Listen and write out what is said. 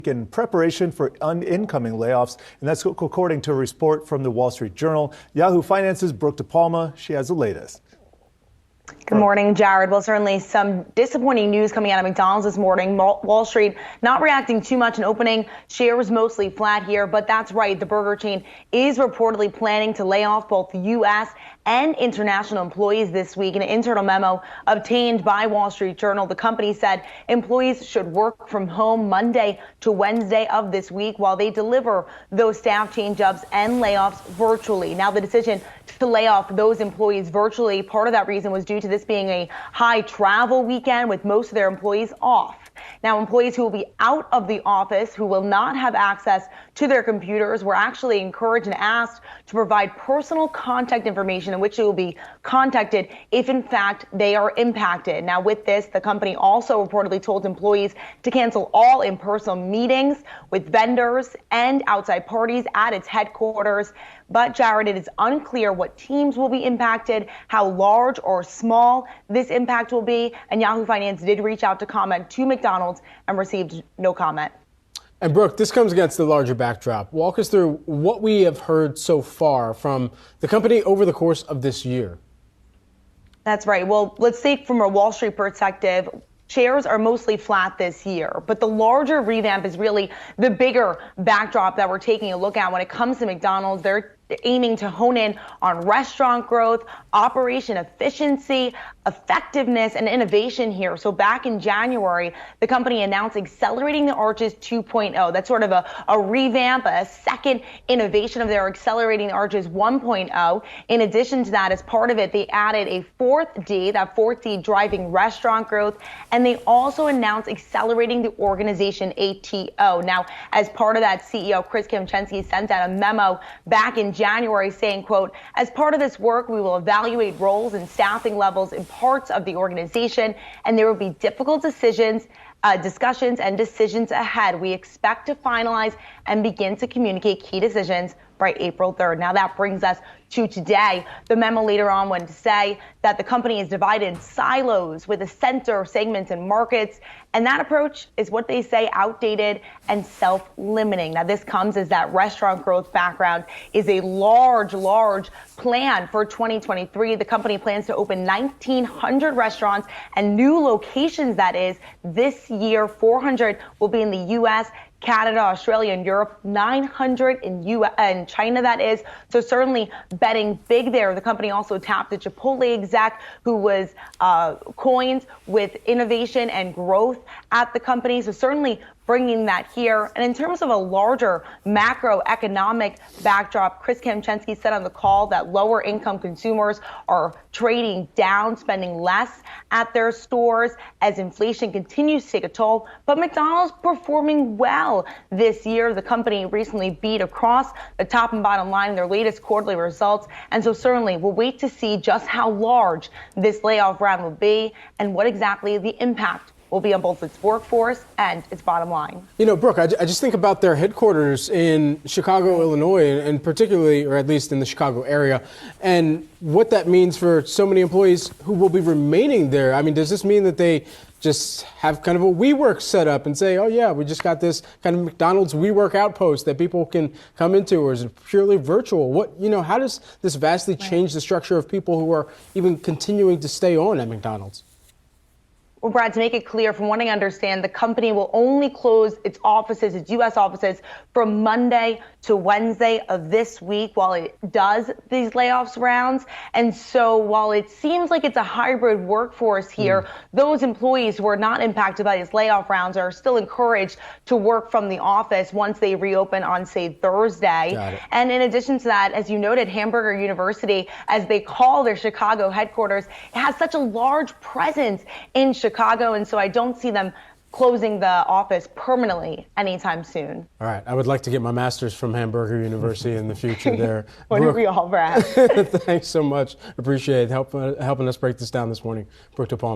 in preparation for incoming layoffs, and that's according to a report from the Wall Street Journal. Yahoo Finance's Brooke DePalma, she has the latest. Good morning, Jared. Well, certainly some disappointing news coming out of McDonald's this morning. Wall Street not reacting too much and opening shares mostly flat here, but that's right. The burger chain is reportedly planning to lay off both U.S. and international employees this week. In an internal memo obtained by Wall Street Journal, the company said employees should work from home Monday to Wednesday of this week while they deliver those staff change-ups and layoffs virtually. Now, the decision to lay off those employees virtually, part of that reason was due to this being a high travel weekend with most of their employees off. Now, employees who will be out of the office, who will not have access to their computers, were actually encouraged and asked to provide personal contact information in which they will be contacted if, in fact, they are impacted. Now, with this, the company also reportedly told employees to cancel all in-person meetings with vendors and outside parties at its headquarters. But, Jared, it is unclear what teams will be impacted, how large or small this impact will be. And Yahoo Finance did reach out to comment to McDonald's and received no comment. And Brooke, this comes against the larger backdrop. Walk us through what we have heard so far from the company over the course of this year. That's right. Well, let's take from a Wall Street perspective. Shares are mostly flat this year, but the larger revamp is really the bigger backdrop that we're taking a look at when it comes to McDonald's. They're aiming to hone in on restaurant growth, operation efficiency, effectiveness, and innovation here. So back in January, the company announced Accelerating the Arches 2.0. That's sort of a revamp, a second innovation of their Accelerating the Arches 1.0. In addition to that, as part of it, they added a fourth D, that fourth D driving restaurant growth, and they also announced Accelerating the Organization ATO. Now, as part of that, CEO Chris Kempczinski sent out a memo back in January saying, quote, as part of this work, we will evaluate roles and staffing levels in parts of the organization, and there will be difficult discussions and decisions ahead. We expect to finalize and begin to communicate key decisions by April 3rd. Now that brings us to today. The memo later on went to say that the company is divided in silos with a center, segments, and markets. And that approach is what they say outdated and self-limiting. Now this comes as that restaurant growth background is a large plan for 2023. The company plans to open 1,900 restaurants and new locations, that is, this year. 400 will be in the U.S., Canada, Australia, and Europe, 900 in China, that is. So certainly betting big there. The company also tapped the Chipotle exec who was coined with innovation and growth at the company. So certainly bringing that here. And in terms of a larger macroeconomic backdrop, Chris Kempczinski said on the call that lower income consumers are trading down, spending less at their stores as inflation continues to take a toll. But McDonald's performing well this year. The company recently beat across the top and bottom line in their latest quarterly results. And so certainly we'll wait to see just how large this layoff round will be and what exactly the impact will be on both its workforce and its bottom line. You know, Brooke, I just think about their headquarters in Chicago, Illinois, and particularly, or at least in the Chicago area, and what that means for so many employees who will be remaining there. I mean, does this mean that they just have kind of a WeWork set up and say, oh yeah, we just got this kind of McDonald's WeWork outpost that people can come into, or is it purely virtual? How does this vastly change the structure of people who are even continuing to stay on at McDonald's? Well, Brad, to make it clear, from what I understand, the company will only close its offices, its U.S. offices, from Monday to Wednesday of this week while it does these layoffs rounds. And so while it seems like it's a hybrid workforce here, those employees who are not impacted by these layoff rounds are still encouraged to work from the office once they reopen on, say, Thursday. And in addition to that, as you noted, Hamburger University, as they call their Chicago headquarters, it has such a large presence in Chicago, and so I don't see them closing the office permanently anytime soon. All right. I would like to get my master's from Hamburger University in the future there. Wouldn't we all, Brad? Thanks so much. Appreciate it. Helping us break this down this morning. Brooke DePalma.